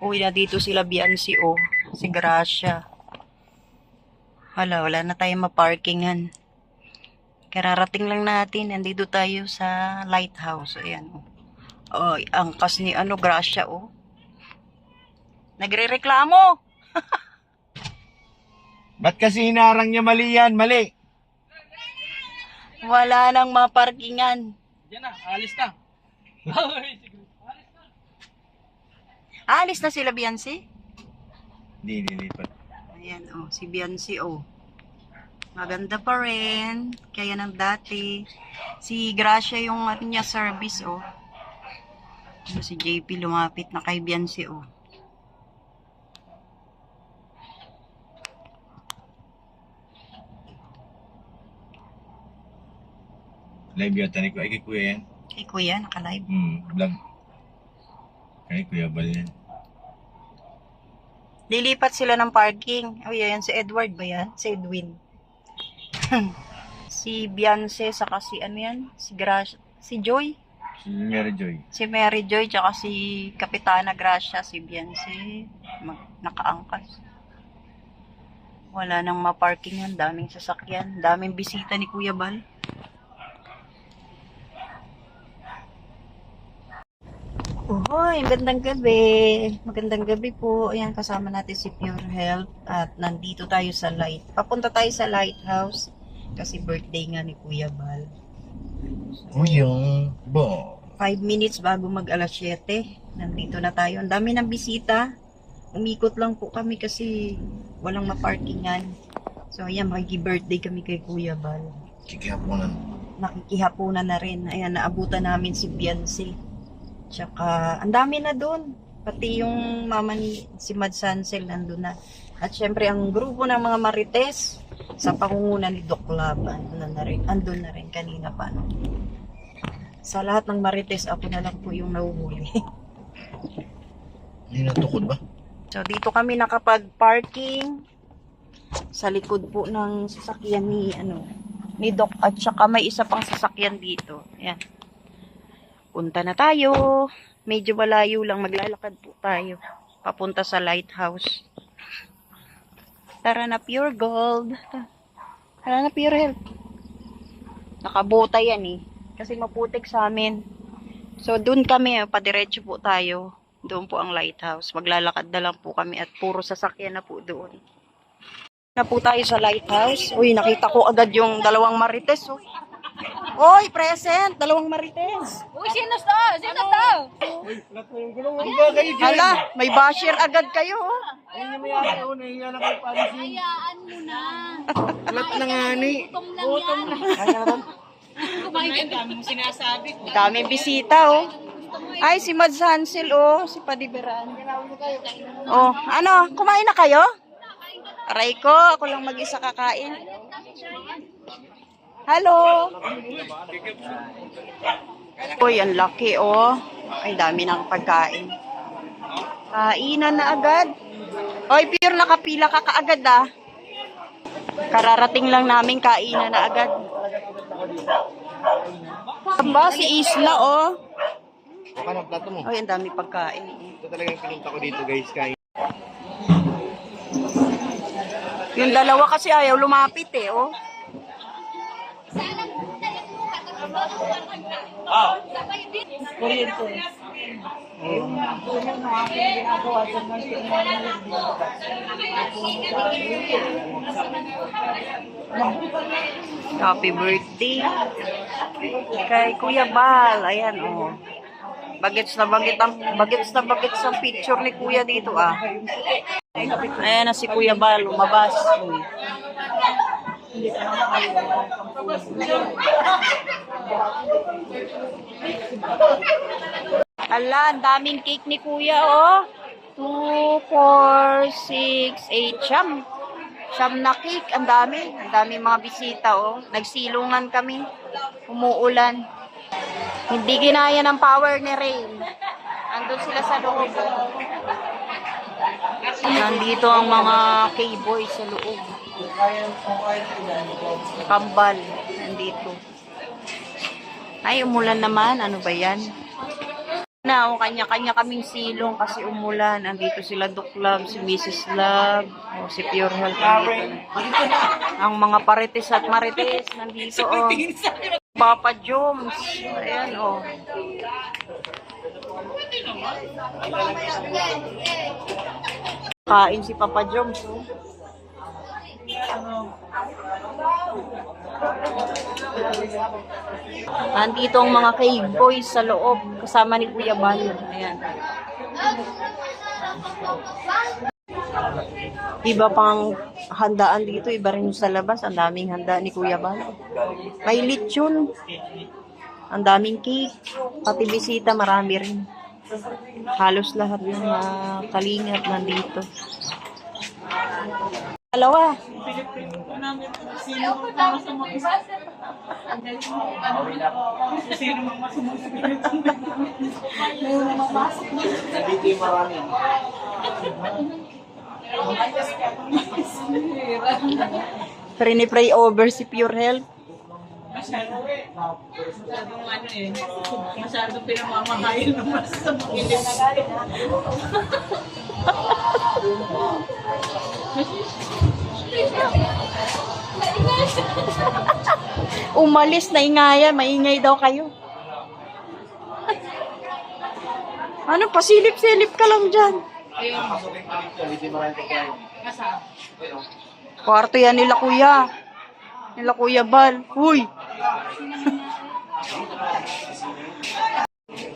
Uwi na dito sila Biancy, oh. Si Gracia. Wala na tayong maparkingan. Kararating lang natin. Nandito tayo sa lighthouse. Ayan, oh. Oh, angkas ni Gracia, oh. Nagre-reklamo. Ba't kasi hinarang niya mali yan? Mali! Wala nang maparkingan. Diyan na, alis na. Alis na sila, Biancy? Hindi, nilipat. Ayan, oh. Si Biancy, oh. Maganda pa rin. Kaya ng dati. Si Gracia yung niya service, oh. Si JP lumapit na kay Biancy, oh. Live yata ni Kuya. Ay, kay Kuya yan. Kay Kuya, naka-live. Vlog. Kay Kuya Bal yan. Lilipat sila ng parking. Oh, yan. Si Edward ba yan? Si Edwin. Si Biancy, saka si ano yan? Si Gracia. Si Joy. Si Mary Joy. Si Mary Joy, tsaka si Kapitana Gracia. Si Biancy. Nakaangkas. Wala nang maparkingan. Daming sasakyan. Daming bisita ni Kuya Bal. Uhoy, magandang gabi. Magandang gabi po. Ayan, kasama natin si Pure Health at nandito tayo sa papunta tayo sa lighthouse kasi birthday nga ni Kuya Bal. Kuya Bal. 5 minutes bago mag alas 7. Nandito na tayo. Ang dami ng bisita. Umikot lang po kami kasi walang maparkingan. So, ayan, makiki-birthday kami kay Kuya Bal. Kikihaponan. Nakikihapunan na rin. Ayan, naabutan namin si Biancy. Tsaka, ang dami na doon. Pati yung mama ni si Mad Sansel nandun na. At syempre, ang grupo ng mga Marites sa pangunguna ni Doc Lab, andun na rin kanina pa. No? Sa lahat ng Marites, ako na lang po yung nahuhuli. Hindi natukod ba? So, dito kami nakapag-parking sa likod po ng sasakyan ni Doc. At saka may isa pang sasakyan dito. Ayan. Punta na tayo. Medyo malayo lang. Maglalakad po tayo. Papunta sa lighthouse. Tara na, Pure Gold. Tara na, Pure Health. Nakabota yan eh. Kasi maputik sa amin. So, dun kami. Padiretso po tayo. Doon po ang lighthouse. Maglalakad na lang po kami at puro sasakyan na po doon. Na po tayo sa lighthouse. Uy, nakita ko agad yung dalawang Marites. Oh. Oy, present! Dalawang Marites. Uy, sino to? Sino to? Hala, may basher agad kayo. Oh. Hayaan mo na. Alat na nga ni. Gutom lang yan. Kumain ka mo sinasabi ko. Daming bisita, oh. Ay, si Mad Sansel, oh. Si Padiberan. Oh, ano? Kumain na kayo? Aray ko, ako lang mag-isa kakain. Hello. Uy, ang laki, oh. Ay, dami ng pagkain. Kainan na agad. Oy, Pure, nakapila ka kaagad, ah. Kararating lang namin, kainan na agad. Aba, si Isla, oh. Paano ang plato mo? Ay, ang dami pagkain. Ito talagang pinunta ko dito, guys. Kain. Yung dalawa kasi ayaw lumapit, eh, oh. Happy birthday kay Kuya Bal. Ayan, oh. Bagets na bagets ang picture ni Kuya dito, ah. Ayan na si Kuya Bal, lumabas. Ala, ang daming cake ni Kuya, oh. 2, 4, 6, 8, siyam na cake. Ang dami mga bisita, oh. Nagsilungan kami. Umuulan. Hindi ginaya ng power ni Rain. Andun sila sa loob. Nandito ang mga K-boys sa loob. Kambal. Nandito. Ay, umulan naman. Ano ba yan? Na, o kanya-kanya kaming silong kasi umulan. Andito sila Doc Love, si Mrs. Love, o si Pure Health nandito. Ang mga parites at marites nandito, o. Papa Joms. Ayan, o. Kain si Papa Joms, o. Nandito ang mga cave boys sa loob kasama ni Kuya Bal. Ayan. Iba pang handaan dito, iba rin yung sa labas. Ang daming handa ni Kuya Bal. May lechon. Ang daming cake. Pati bisita, marami rin. Halos lahat ng mga kalingap nandito. Dalawa. Pray over si Pure Health. Masyadong masyadong pinamamahayal naman sa mga Umalis na ingaya, maingay daw kayo. Ano, pasilip-silip ka lang dyan. Kwarto yan nila kuya. Nila Kuya Bal. Uy!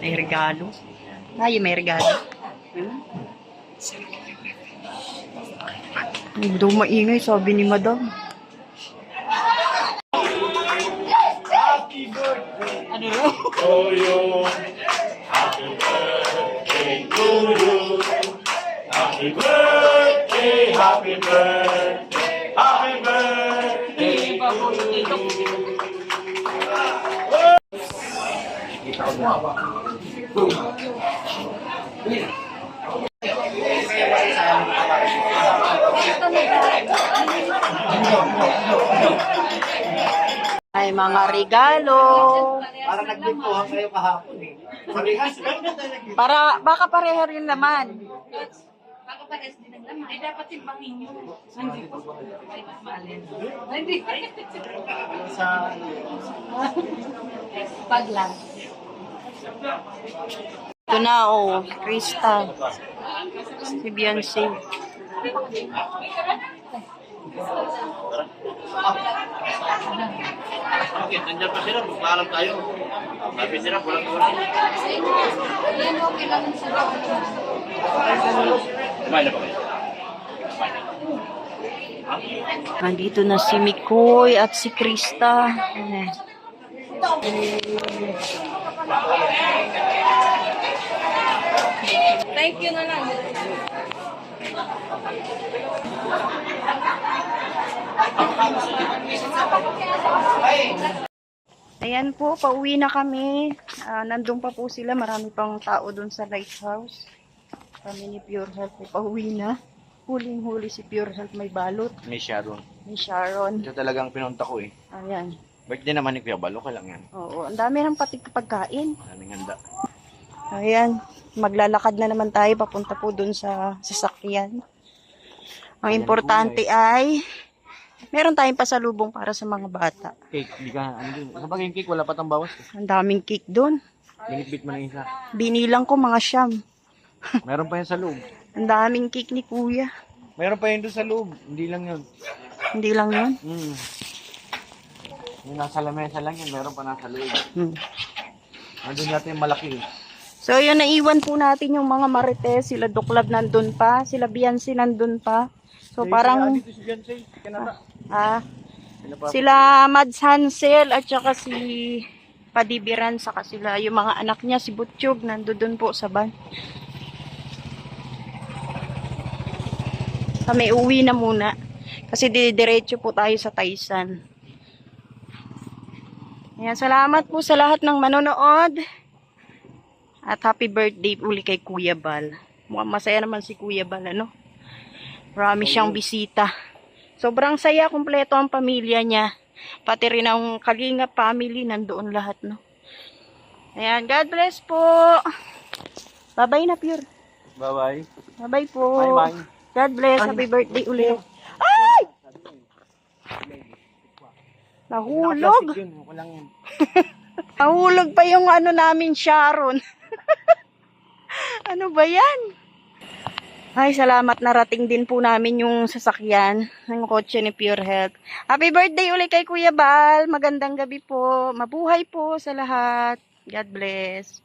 May regalo. Ay, may regalo. Hindi daw maingay, sabi ni Madam. ano raw? Happy birthday to you. Happy birthday, happy birthday, happy birthday to you. Ay, mga regalo. Para nagbipuhan kayo kahapon eh. Parehas. Para, baka pareha rin naman. Baka parehas din ang laman. Eh, dapat timbangin nyo. Hindi po. Hindi. Sa Pag lang. Ito na, oh. Krista. Si Beyonce. okay, nandiyan pa sila, magpaalam tayo. Sabi sila, bulang-bulang. Yan o, kailangan sa Kumain na ba kayo? Nandito na si Mikoy at si Krista. Eh. Thank you na lang. Ayan po, pauwi na kami. Nandun pa po sila. Marami pang tao dun sa lighthouse. Kami ni Pure Health ay pauwi na. Huling-huli si Pure Health may balot. May Sharon. Ni Sharon. Ito talagang pinunta ko eh. Ayan. Birthday naman ni Kuya Balo, ka lang yan. Oo, ang dami ng patig pagkain. Maraming handa. Ayan. Maglalakad na naman tayo papunta po dun sa sasakyan. Ang importante ay meron tayong pasalubong para sa mga bata. Cake, hindi ka, ano din. Kapag yung cake, wala pa tang bawas eh. Ang daming cake dun. Binitbit mo na isa. Binilang ko mga siyam. Meron pa yan sa loob. Ang daming cake ni Kuya. Meron pa yan doon sa loob. Hindi lang yun. Hindi lang yun. Yung nasa lamesa lang yun, meron pa nasa loob. Nandun natin yung malaki eh. So, yun, naiwan po natin yung mga marites. Sila Duklab nandun pa. Sila Beyonce nandun pa. So, parang, Dito si Beyonce, Canada. sila Mads Hansel at saka si Padibiran, saka sila, yung mga anak niya, si Butchog, nandun po sa van. Kami uwi na muna. Kasi diretso po tayo sa Taysan. Ayan, salamat po sa lahat ng manonood. At happy birthday uli kay Kuya Bal. Mukhang masaya naman si Kuya Bal, ano? Marami siyang bisita. Sobrang saya, kumpleto ang pamilya niya. Pati rin ang Kalinga family, nandoon lahat, no? Ayan, God bless po. Bye-bye na, Pure. Bye-bye. Bye-bye po. Bye-bye. God bless. Happy birthday ulit. Ay! Nahulog. Yun, okay lang yan. Nahulog pa yung ano namin, Sharon. Ano ba yan? Ay, salamat. Narating din po namin yung sasakyan ng kotse ni Pure Health. Happy birthday ulit kay Kuya Bal. Magandang gabi po. Mabuhay po sa lahat. God bless.